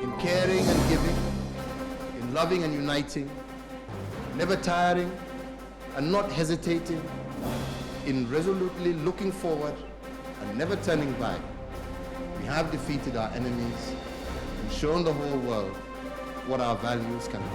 in caring and giving, in loving and uniting, never tiring and not hesitating, in resolutely looking forward and never turning back. We have defeated our enemies and shown the whole world what our values can be.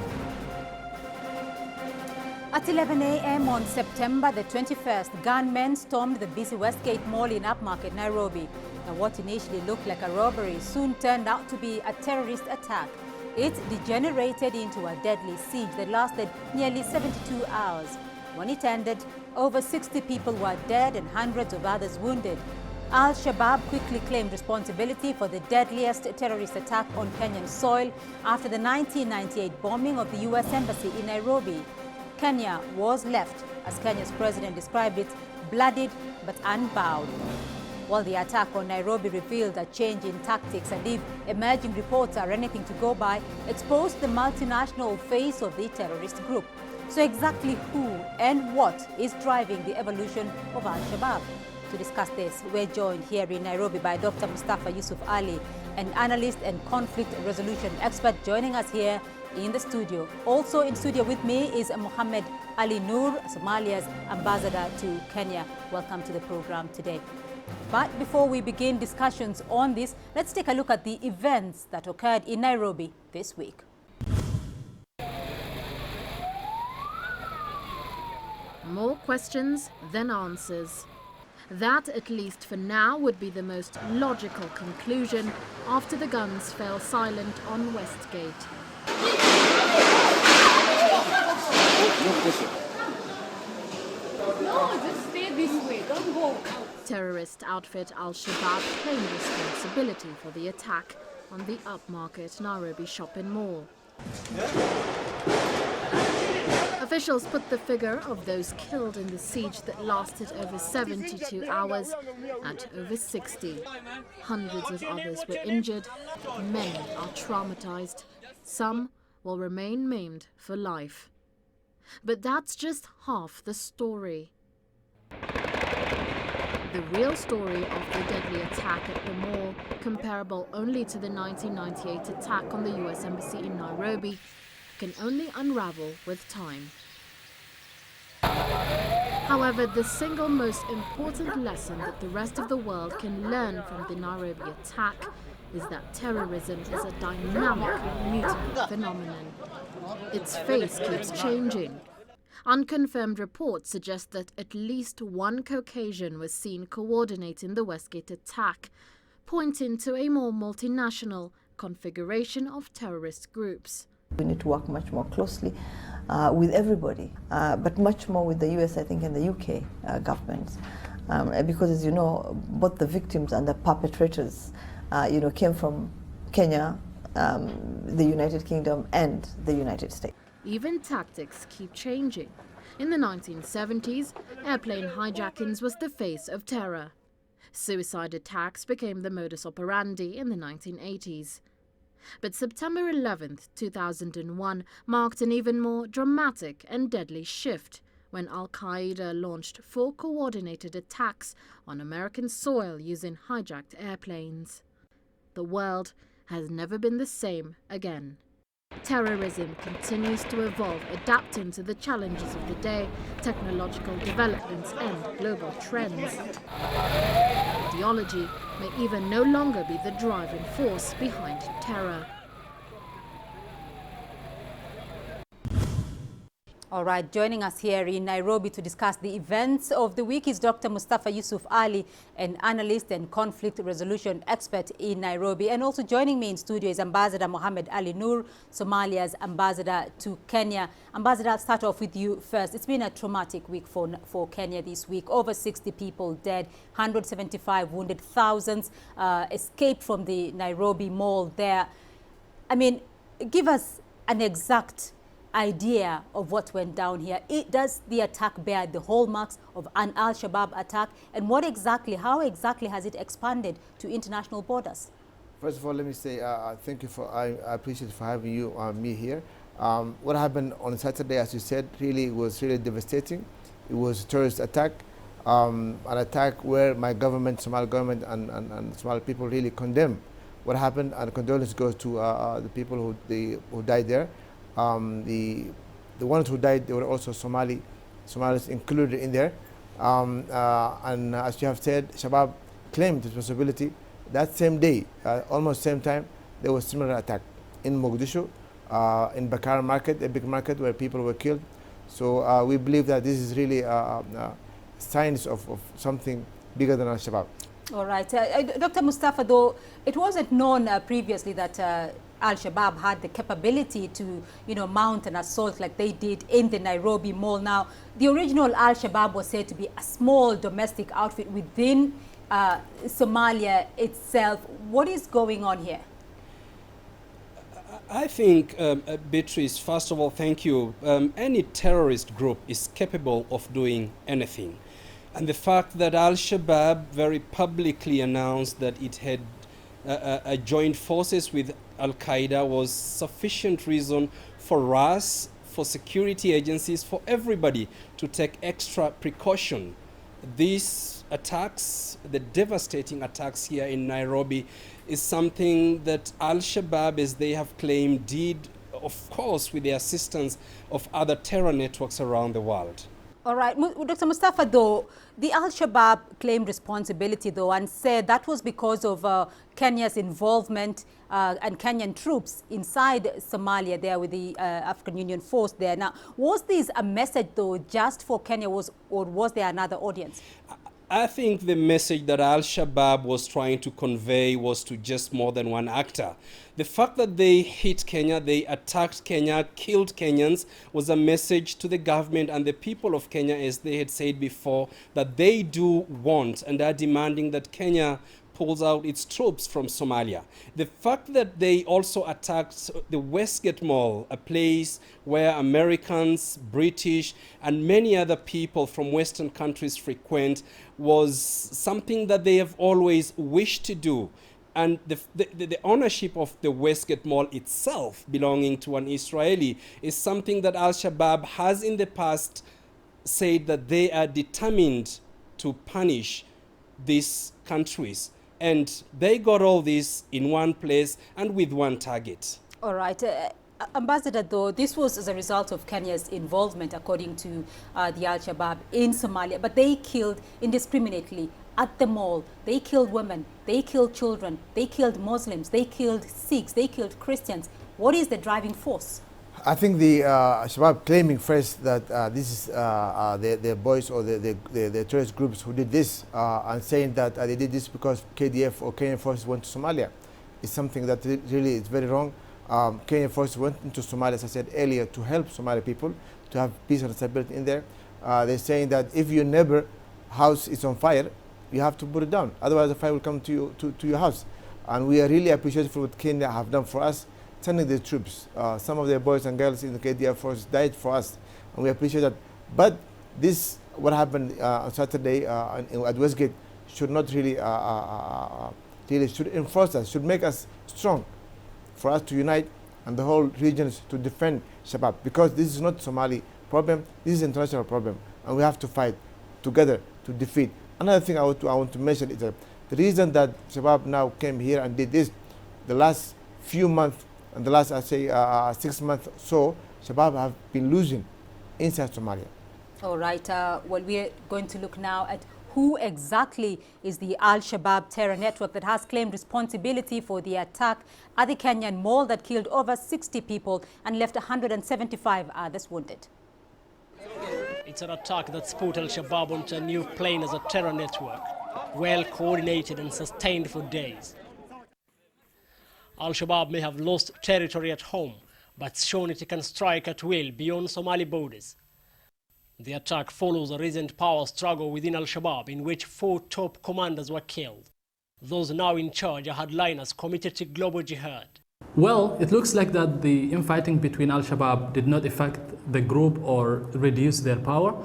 At 11 a.m. on September the 21st, gunmen stormed the busy Westgate Mall in Upmarket, Nairobi. Now, what initially looked like a robbery soon turned out to be a terrorist attack. It degenerated into a deadly siege that lasted nearly 72 hours. When it ended, over 60 people were dead and hundreds of others wounded. Al-Shabaab quickly claimed responsibility for the deadliest terrorist attack on Kenyan soil after the 1998 bombing of the U.S. Embassy in Nairobi. Kenya was left, as Kenya's president described it, bloodied but unbowed. While the attack on Nairobi revealed a change in tactics and, if emerging reports are anything to go by, exposed the multinational face of the terrorist group. So exactly who and what is driving the evolution of al-Shabaab? To discuss this, we're joined here in Nairobi by Dr. Mustafa Yusuf Ali, an analyst and conflict resolution expert, joining us here in the studio. Also in studio with me is Mohammed Ali Noor, Somalia's ambassador to Kenya. Welcome to the program today. But before we begin discussions on this, let's take a look at the events that occurred in Nairobi this week. More questions than answers. That, at least for now, would be the most logical conclusion after the guns fell silent on Westgate. No, just stay this way, don't go. Terrorist outfit al-Shabaab claimed responsibility for the attack on the upmarket Nairobi shopping mall. Officials put the figure of those killed in the siege that lasted over 72 hours at over 60. Hundreds of others were injured. Many are traumatized. Some will remain maimed for life. But that's just half the story. The real story of the deadly attack at the mall, comparable only to the 1998 attack on the U.S. Embassy in Nairobi, can only unravel with time. However, the single most important lesson that the rest of the world can learn from the Nairobi attack is that terrorism is a dynamic, mutant phenomenon. Its face keeps changing. Unconfirmed reports suggest that at least one Caucasian was seen coordinating the Westgate attack, pointing to a more multinational configuration of terrorist groups. We need to work much more closely with everybody, but much more with the US, I think, and the UK governments. Because, as you know, both the victims and the perpetrators, came from Kenya, the United Kingdom, and the United States. Even tactics keep changing. In the 1970s, airplane hijackings was the face of terror. Suicide attacks became the modus operandi in the 1980s. But September 11, 2001 marked an even more dramatic and deadly shift when Al-Qaeda launched 4 coordinated attacks on American soil using hijacked airplanes. The world has never been the same again. Terrorism continues to evolve, adapting to the challenges of the day, technological developments and global trends. Ideology may even no longer be the driving force behind terror. All right, joining us here in Nairobi to discuss the events of the week is Dr. Mustafa Yusuf Ali, an analyst and conflict resolution expert in Nairobi. And also joining me in studio is Ambassador Mohammed Ali Noor, Somalia's ambassador to Kenya. Ambassador, I'll start off with you first. It's been a traumatic week for Kenya this week. Over 60 people dead, 175 wounded, thousands escaped from the Nairobi mall there. I mean, give us an exact idea of what went down here. Does the attack bear the hallmarks of an al-Shabaab attack? And how exactly has it expanded to international borders? First of all, let me say thank you I appreciate for having me here. What happened on Saturday, as you said, was really devastating. It was a terrorist attack, an attack where my government, Somali government, and Somali people really condemn what happened, and condolence goes to the people who died there. The ones who died, they were also Somalis included in there. And as you have said, Shabaab claimed responsibility. That same day, almost same time, there was similar attack in Mogadishu, in Bakar market, a big market where people were killed. So we believe that this is really signs of something bigger than al-Shabaab. All right. Dr. Mustafa, though, it wasn't known previously that al-Shabaab had the capability to, mount an assault like they did in the Nairobi Mall. Now, the original al-Shabaab was said to be a small domestic outfit within Somalia itself. What is going on here? I think, Beatrice, first of all, thank you. Any terrorist group is capable of doing anything. And the fact that al-Shabaab very publicly announced that it had joined forces with al-Qaeda was sufficient reason for us, for security agencies, for everybody to take extra precaution. These attacks, the devastating attacks here in Nairobi, is something that al-Shabaab, as they have claimed, did, of course, with the assistance of other terror networks around the world. All right. Dr. Mustafa, though, the al-Shabaab claimed responsibility, though, and said that was because of Kenya's involvement and Kenyan troops inside Somalia there with the African Union force there. Now, was this a message, though, just for Kenya, or was there another audience? I think the message that al-Shabaab was trying to convey was to just more than one actor. The fact that they hit Kenya, they attacked Kenya, killed Kenyans, was a message to the government and the people of Kenya, as they had said before, that they do want and are demanding that Kenya pulls out its troops from Somalia. The fact that they also attacked the Westgate Mall, a place where Americans, British, and many other people from Western countries frequent, was something that they have always wished to do. And the ownership of the Westgate Mall itself, belonging to an Israeli, is something that al-Shabaab has in the past said that they are determined to punish these countries. And they got all this in one place and with one target. All right. Ambassador, though, this was as a result of Kenya's involvement, according to the al-Shabaab, in Somalia. But they killed indiscriminately at the mall. They killed women. They killed children. They killed Muslims. They killed Sikhs. They killed Christians. What is the driving force? I think the Shabaab claiming first that this is the boys or the terrorist groups who did this, and saying that they did this because KDF or Kenyan forces went to Somalia, is something that really is very wrong. Kenyan forces went into Somalia, as I said earlier, to help Somali people to have peace and stability in there. They're saying that if your neighbor house is on fire, you have to put it down. Otherwise, the fire will come to your house. And we are really appreciative for what Kenya have done for us, sending the troops. Some of their boys and girls in the KDF force died for us, and we appreciate that. But this, what happened on Saturday at Westgate, should not really, should enforce us, should make us strong, for us to unite and the whole regions to defend Shabaab, because this is not Somali problem, this is an international problem, and we have to fight together to defeat. Another thing I want to mention is that the reason that Shabaab now came here and did this, the last few months, and the last, I say, 6 months or so, Shabaab have been losing inside Somalia. All right. Well, we're going to look now at who exactly is the al-Shabaab terror network that has claimed responsibility for the attack at the Kenyan mall that killed over 60 people and left 175 others wounded. It's an attack that's put al-Shabaab onto a new plane as a terror network, well coordinated and sustained for days. Al-Shabaab may have lost territory at home, but shown it can strike at will beyond Somali borders. The attack follows a recent power struggle within al-Shabaab in which 4 top commanders were killed. Those now in charge are hardliners committed to global jihad. Well, it looks like that the infighting between al-Shabaab did not affect the group or reduce their power.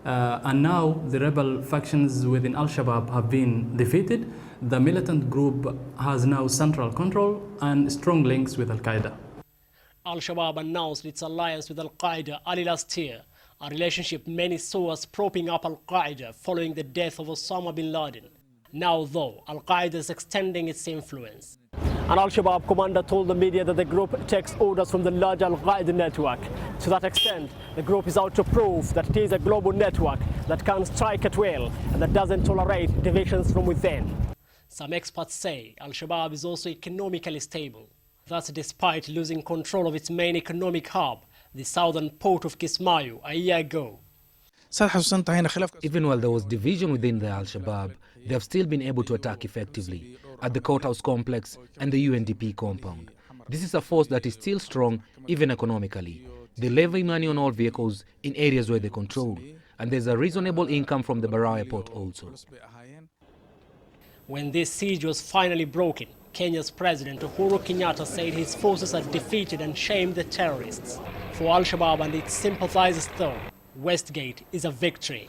And now the rebel factions within al-Shabaab have been defeated. The militant group has now central control and strong links with al-Qaeda. Al-Shabaab announced its alliance with al-Qaeda early last year, a relationship many saw as propping up al-Qaeda following the death of Osama bin Laden. Now, though, al-Qaeda is extending its influence. An al-Shabaab commander told the media that the group takes orders from the large al-Qaeda network. To that extent, the group is out to prove that it is a global network that can strike at will and that doesn't tolerate divisions from within. Some experts say al-Shabaab is also economically stable. That's despite losing control of its main economic hub, the southern port of Kismayo, a year ago. Even while there was division within the al-Shabaab, they have still been able to attack effectively at the courthouse complex and the UNDP compound. This is a force that is still strong, even economically. They levy money on all vehicles in areas where they control, and there's a reasonable income from the Barao airport also. When this siege was finally broken, Kenya's President Uhuru Kenyatta said his forces had defeated and shamed the terrorists. For al-Shabaab and its sympathizers though, Westgate is a victory.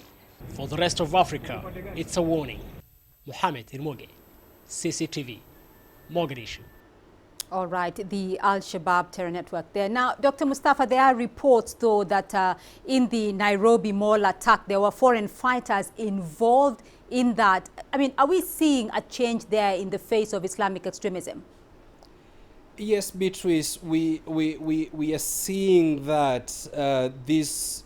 For the rest of Africa, it's a warning. Mohamed Irmoge, CCTV, Mogadishu. All right, the al-Shabaab terror network there. Now, Dr. Mustafa, there are reports, though, that in the Nairobi mall attack, there were foreign fighters involved in that. I mean, are we seeing a change there in the face of Islamic extremism? Yes, Beatrice, we are seeing that these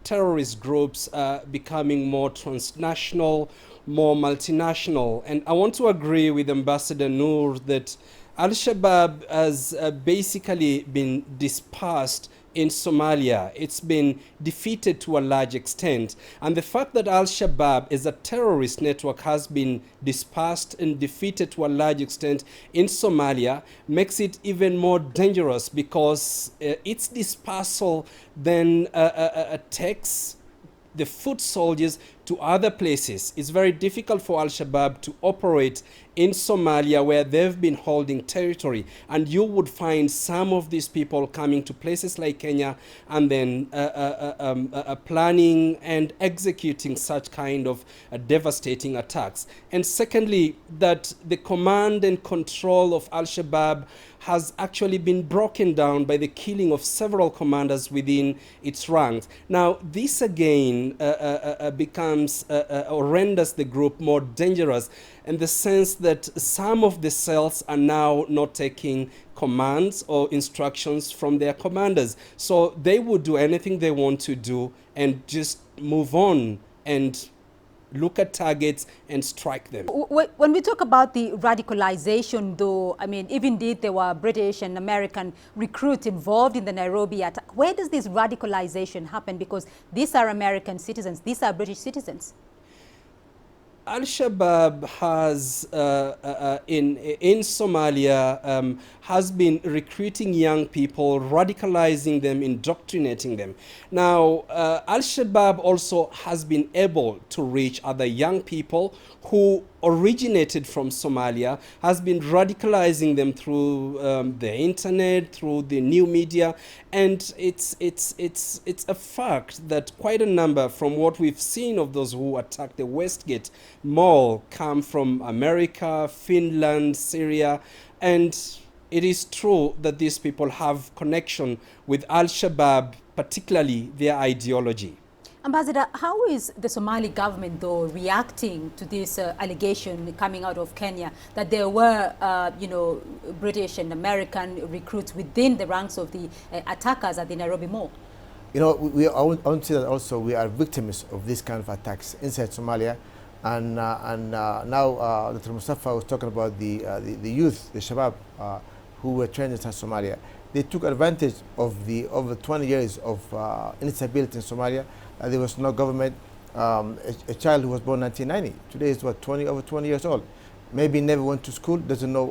terrorist groups are becoming more transnational, more multinational. And I want to agree with Ambassador Noor that al-Shabaab has basically been dispersed in Somalia. It's been defeated to a large extent. And the fact that al-Shabaab as a terrorist network has been dispersed and defeated to a large extent in Somalia makes it even more dangerous, because its dispersal then takes the foot soldiers to other places. It's very difficult for al-Shabaab to operate in Somalia, where they've been holding territory. And you would find some of these people coming to places like Kenya and then planning and executing such kind of devastating attacks. And secondly, that the command and control of al-Shabaab has actually been broken down by the killing of several commanders within its ranks. Now, this again becomes or renders the group more dangerous, in the sense that some of the cells are now not taking commands or instructions from their commanders. So they would do anything they want to do and just move on and look at targets and strike them. When we talk about the radicalization, though, I mean, if indeed there were British and American recruits involved in the Nairobi attack, where does this radicalization happen? Because these are American citizens, these are British citizens. Al-Shabaab has, in Somalia, has been recruiting young people, radicalizing them, indoctrinating them. Now, Al-Shabaab also has been able to reach other young people who originated from Somalia, has been radicalizing them through the internet, through the new media, and it's a fact that quite a number, from what we've seen of those who attacked the Westgate mall, come from America, Finland, Syria, and it is true that these people have connection with Al-Shabaab, particularly their ideology. Ambassador, how is the Somali government, though, reacting to this allegation coming out of Kenya that there were, British and American recruits within the ranks of the attackers at the Nairobi mall? You know, I want to say that also we are victims of this kind of attacks inside Somalia. And now Dr. Mustafa was talking about the youth, the Shabab, who were trained inside Somalia. They took advantage of the over 20 years of instability in Somalia. There was no government. A child who was born in 1990, today is what, over 20 years old. Maybe never went to school, doesn't know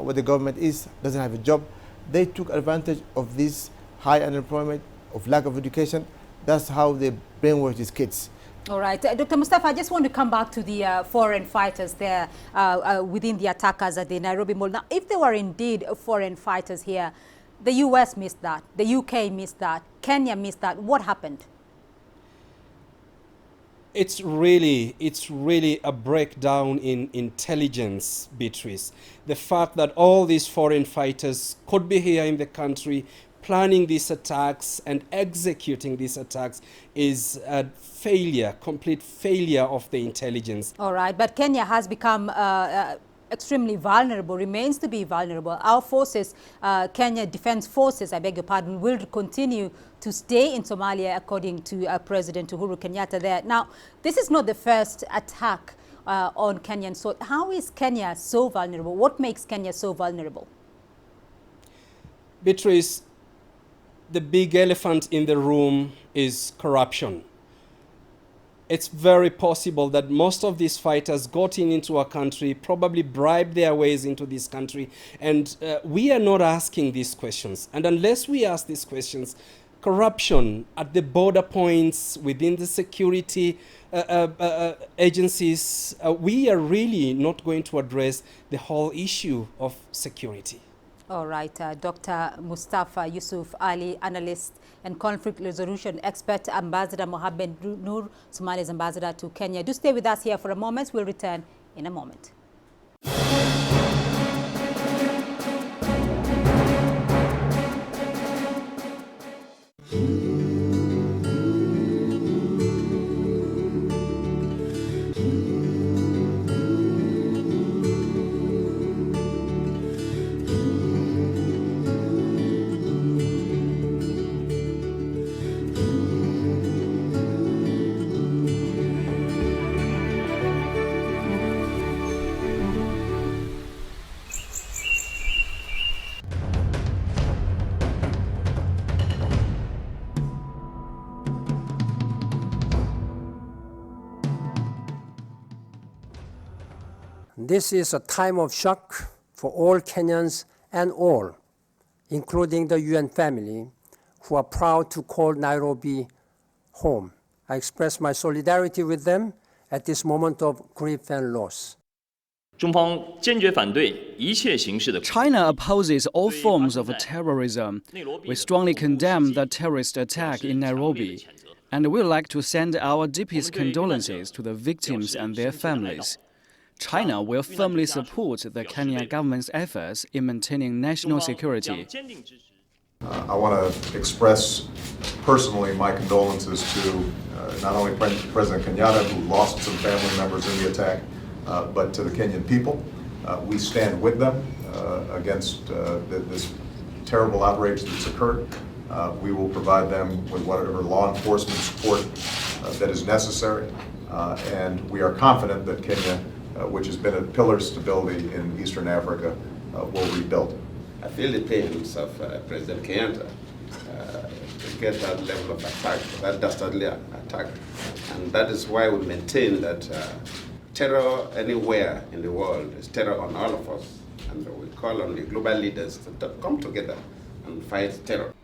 what the government is, doesn't have a job. They took advantage of this high unemployment, of lack of education. That's how they brainwash these kids. All right. Dr. Mustafa, I just want to come back to the foreign fighters there within the attackers at the Nairobi mall. Now, if there were indeed foreign fighters here, the US missed that, the UK missed that, Kenya missed that. What happened? It's really a breakdown in intelligence, Beatrice. The fact that all these foreign fighters could be here in the country planning these attacks and executing these attacks is a failure, complete failure of the intelligence. All right, but Kenya has become extremely vulnerable, remains to be vulnerable. Our forces, Kenya Defense Forces, I beg your pardon, will continue to stay in Somalia, according to President Uhuru Kenyatta there. Now, this is not the first attack on Kenyan soil. How is Kenya so vulnerable? What makes Kenya so vulnerable? Beatrice, the big elephant in the room is corruption. It's very possible that most of these fighters got into our country, probably bribed their ways into this country, and we are not asking these questions. And unless we ask these questions, corruption at the border points, within the security agencies, we are really not going to address the whole issue of security. All right, Dr. Mustafa Yusuf Ali, analyst and conflict resolution expert, Ambassador Mohammed Noor, Somalia's ambassador to Kenya. Do stay with us here for a moment. We'll return in a moment. This is a time of shock for all Kenyans and all, including the UN family, who are proud to call Nairobi home. I express my solidarity with them at this moment of grief and loss. China opposes all forms of terrorism. We strongly condemn the terrorist attack in Nairobi, and we would like to send our deepest condolences to the victims and their families. China will firmly support the Kenyan government's efforts in maintaining national security. I want to express personally my condolences to not only President Kenyatta, who lost some family members in the attack, but to the Kenyan people. We stand with them against this terrible outrage that's occurred. We will provide them with whatever law enforcement support that is necessary, and we are confident that Kenya, which has been a pillar of stability in Eastern Africa, will rebuild. I feel the pains of President Kenyatta to get that level of attack, that dastardly attack. And that is why we maintain that terror anywhere in the world is terror on all of us. And we call on the global leaders to come together and fight terror.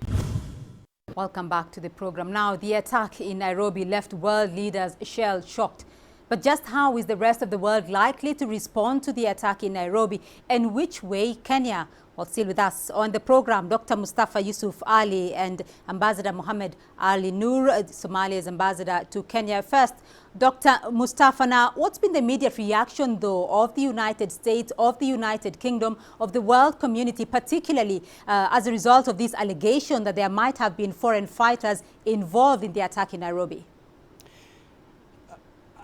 Welcome back to the program. Now, the attack in Nairobi left world leaders shell-shocked. But just how is the rest of the world likely to respond to the attack in Nairobi, and which way Kenya? Well, still with us on the program, Dr. Mustafa Yusuf Ali and Ambassador Mohammed Ali Noor, Somalia's ambassador to Kenya. First, Dr. Mustafa, now, what's been the immediate reaction, though, of the United States, of the United Kingdom, of the world community, particularly as a result of this allegation that there might have been foreign fighters involved in the attack in Nairobi?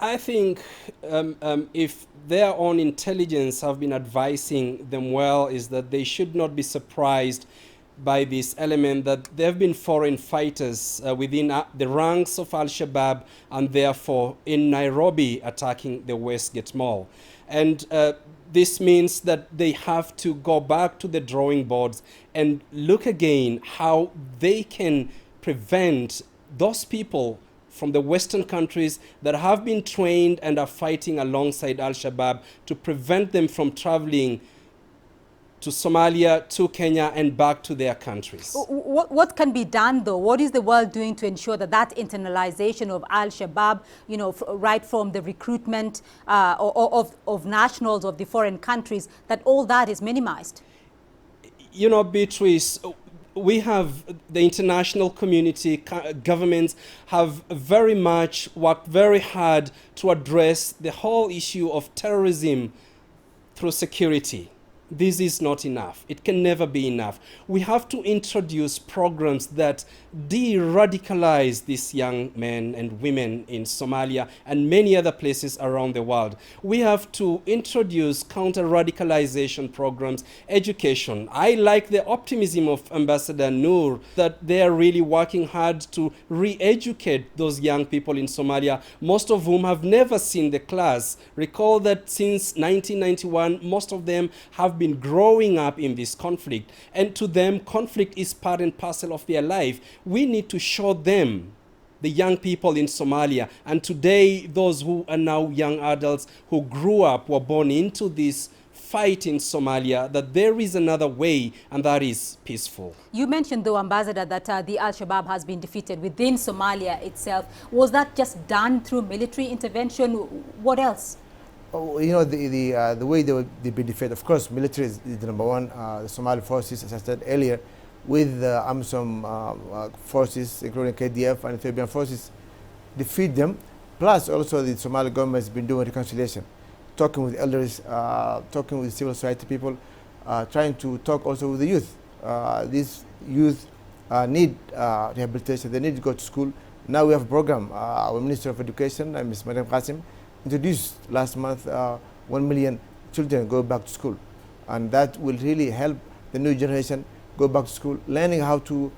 I think if their own intelligence have been advising them well, is that they should not be surprised by this element that there have been foreign fighters within the ranks of al-Shabaab, and therefore in Nairobi attacking the Westgate Mall. And this means that they have to go back to the drawing boards and look again how they can prevent those people from the Western countries that have been trained and are fighting alongside al-Shabaab to prevent them from traveling to Somalia, to Kenya, and back to their countries. What can be done, though? What is the world doing to ensure that that internalization of al-Shabaab, you know, right from the recruitment of nationals of the foreign countries, that all that is minimized? You know, Beatrice, we have the international community, governments have very much worked very hard to address the whole issue of terrorism through security. this is not enough. It can never be enough. We have to introduce programs that de-radicalize these young men and women in Somalia and many other places around the world. We have to introduce counter-radicalization programs, education. I like the optimism of Ambassador Noor that they are really working hard to re-educate those young people in Somalia, most of whom have never seen the class. Recall that since 1991, most of them have been growing up in this conflict, and to them conflict is part and parcel of their life. We need to show them, the young people in Somalia, and today those who are now young adults who grew up, were born into this fight in Somalia, that there is another way, and that is peaceful. You mentioned, though, Ambassador, that the al-Shabaab has been defeated within Somalia itself. Was that just done through military intervention? What else? Oh, you know, the way they've been defeated, of course, military is the number one. The Somali forces, as I said earlier, with the AMISOM forces, including KDF and Ethiopian forces, defeat them. Plus, also, the Somali government has been doing reconciliation, talking with elders, talking with civil society people, trying to talk also with the youth. These youth need rehabilitation. They need to go to school. Now we have a program. Our Minister of Education, Ms. Mariam Qasim, introduced last month 1 million children go back to school, and that will really help the new generation go back to school, learning how to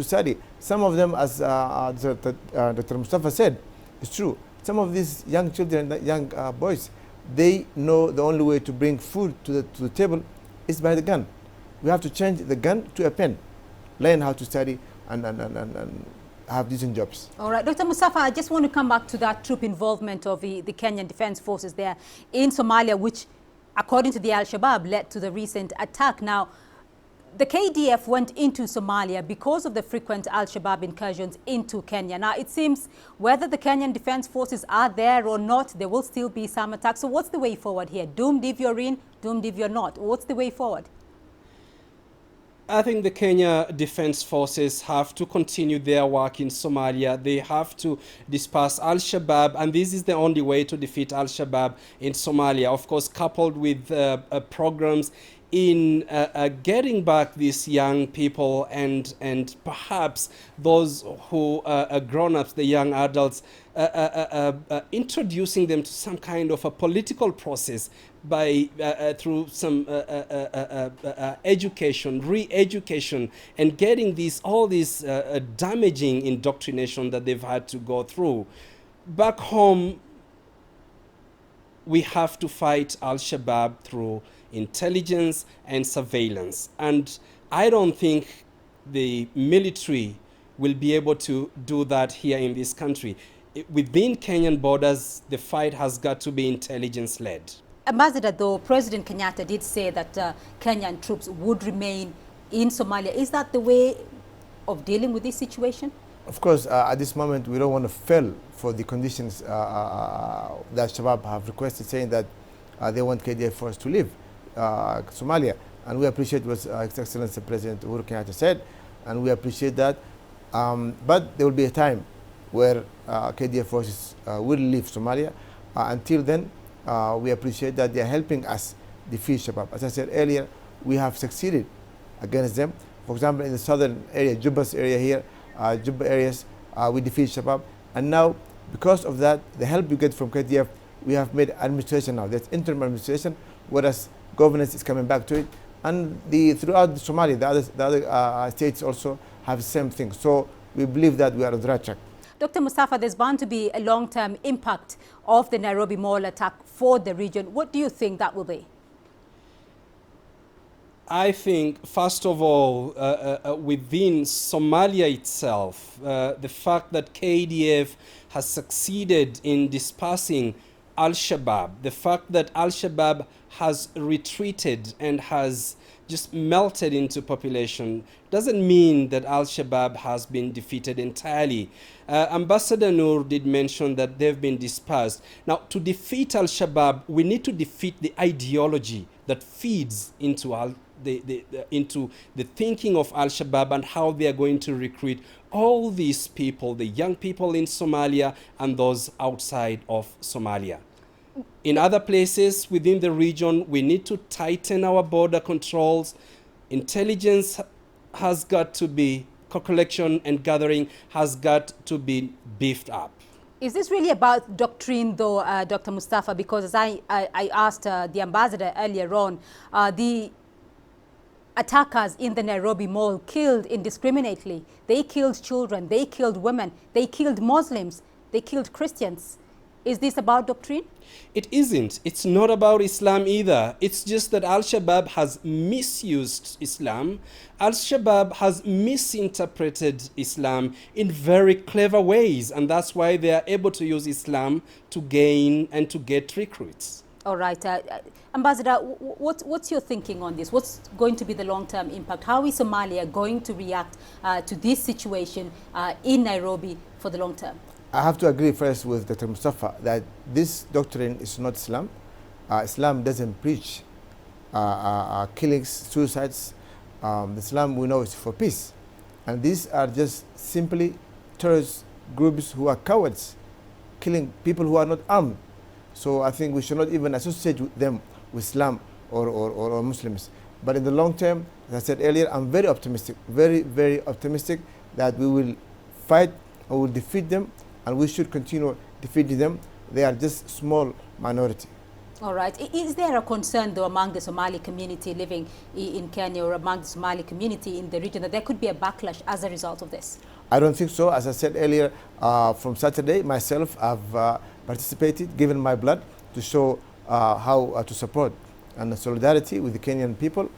study. Some of them, as Dr. Mustafa said, it's true. Some of these young children, young boys, they know the only way to bring food to the table is by the gun. We have to change the gun to a pen, learn how to study and have decent jobs. All right, Dr. Mustafa, I just want to come back to that troop involvement of the Kenyan Defense Forces there in Somalia, which, according to the al-Shabaab, led to the recent attack. Now, the KDF went into Somalia because of the frequent al-Shabaab incursions into Kenya. Now, it seems whether the Kenyan Defense Forces are there or not, there will still be some attacks. So what's the way forward here? Doomed if you're in, doomed if you're not. What's the way forward? I think the Kenya Defense Forces have to continue their work in Somalia. They have to disperse al-Shabaab, and this is the only way to defeat al-Shabaab in Somalia. Of course, coupled with programs in getting back these young people and perhaps those who are grown-ups, the young adults, introducing them to some kind of a political process by through some education, re-education, and getting all this damaging indoctrination that they've had to go through. Back home, we have to fight al-Shabaab through intelligence and surveillance. And I don't think the military will be able to do that here in this country. Within Kenyan borders, the fight has got to be intelligence-led. Ambassador, though, President Kenyatta did say that Kenyan troops would remain in Somalia. Is that the way of dealing with this situation? Of course, at this moment, we don't want to fail for the conditions that Shabab have requested, saying that they want KDF force to leave Somalia. And we appreciate what His Excellency President Uhuru Kenyatta said, and we appreciate that. But there will be a time where KDF forces will leave Somalia. Until then, we appreciate that they are helping us defeat Shabab. As I said earlier, we have succeeded against them. For example, in the southern area, Jubba's area here, Jubba areas, we defeat Shabab. And now, because of that, the help we get from KDF, we have made administration now. That's interim administration, whereas governance is coming back to it. And throughout Somalia, the other states also have the same thing. So we believe that we are on the right track. Dr. Mustafa, there's bound to be a long-term impact of the Nairobi Mall attack for the region. What do you think that will be? I think, first of all, within Somalia itself, the fact that KDF has succeeded in dispersing al-Shabaab, the fact that al-Shabaab has retreated and has just melted into population, doesn't mean that al-Shabaab has been defeated entirely. Ambassador Noor did mention that they've been dispersed. Now, to defeat al-Shabaab, we need to defeat the ideology that feeds into the thinking of al-Shabaab and how they are going to recruit all these people, the young people in Somalia and those outside of Somalia. In other places within the region, we need to tighten our border controls. Intelligence has got to be, collection and gathering has got to be beefed up. Is this really about doctrine, though, Dr. Mustafa? Because as I asked the ambassador earlier on, the attackers in the Nairobi Mall killed indiscriminately. They killed children, they killed women, they killed Muslims, they killed Christians. Is this about doctrine? It isn't. It's not about Islam either. It's just that al-Shabaab has misused Islam. Al-Shabaab has misinterpreted Islam in very clever ways, and that's why they are able to use Islam to gain and to get recruits. All right. Ambassador, what's your thinking on this? What's going to be the long-term impact? How is Somalia going to react to this situation in Nairobi for the long term? I have to agree first with Dr. Mustafa that this doctrine is not Islam. Islam doesn't preach killings, suicides. Islam we know is for peace. And these are just simply terrorist groups who are cowards, killing people who are not armed. So I think we should not even associate them with Islam or Muslims. But in the long term, as I said earlier, I'm very optimistic, very, very optimistic that we will fight and we will defeat them, and we should continue defeating them. They are just small minority. All right. Is there a concern, though, among the Somali community living in Kenya or among the Somali community in the region that there could be a backlash as a result of this? I don't think so. As I said earlier, from Saturday, myself, I've participated, given my blood to show how to support and solidarity with the Kenyan people.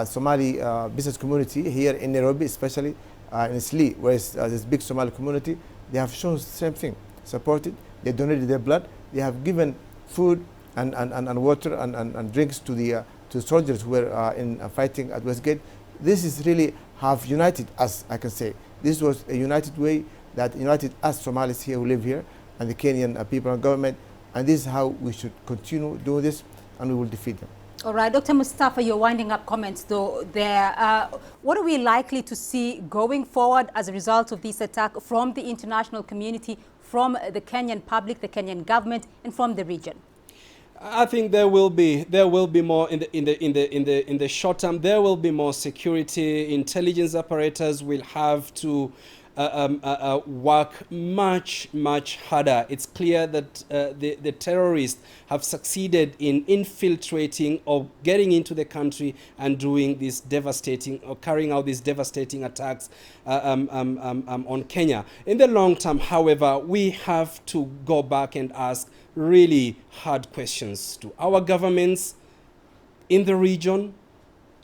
Somali business community here in Nairobi, especially in Isli, where there's big Somali community, they have shown the same thing, supported, they donated their blood, they have given food and water and drinks to the soldiers who were in fighting at Westgate. This is really have united us, I can say. This was a united way that united us Somalis here who live here and the Kenyan people and government, and this is how we should continue doing this, and we will defeat them. All right, Dr. Mustafa, you're winding up comments though there. What are we likely to see going forward as a result of this attack from the international community, from the Kenyan public, the Kenyan government, and from the region? I think there will be more in the short term. There will be more security. Intelligence operators will have to work much harder. It's clear that the terrorists have succeeded in infiltrating or getting into the country and doing this devastating or carrying out these devastating attacks on Kenya. In the long term, however, we have to go back and ask really hard questions to our governments in the region,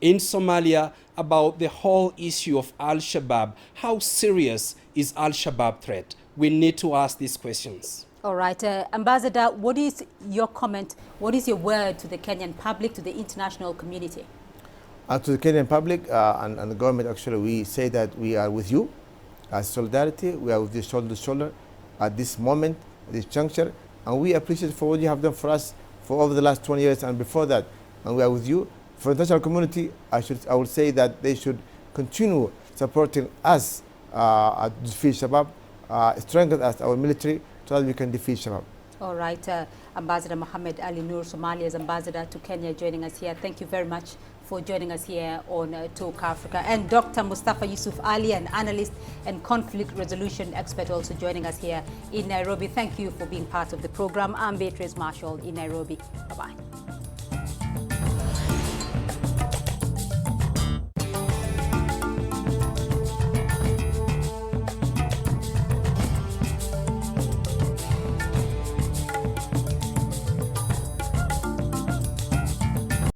in Somalia, about the whole issue of al-Shabaab. How serious is al-Shabaab threat? We need to ask these questions. All right. Ambassador, what is your comment? What is your word to the Kenyan public, to the international community? To the Kenyan public and the government, actually, we say that we are with you as solidarity. We are with you shoulder to shoulder at this moment, at this juncture. And we appreciate for what you have done for us for over the last 20 years and before that. And we are with you. For the international community, I would say that they should continue supporting us at defeat Shabaab, strengthen us, our military, so that we can defeat Shabaab. All right. Ambassador Mohammed Ali Nur, Somalia's ambassador to Kenya, joining us here. Thank you very much for joining us here on Talk Africa. And Dr. Mustafa Yusuf Ali, an analyst and conflict resolution expert, also joining us here in Nairobi. Thank you for being part of the program. I'm Beatrice Marshall in Nairobi. Bye-bye.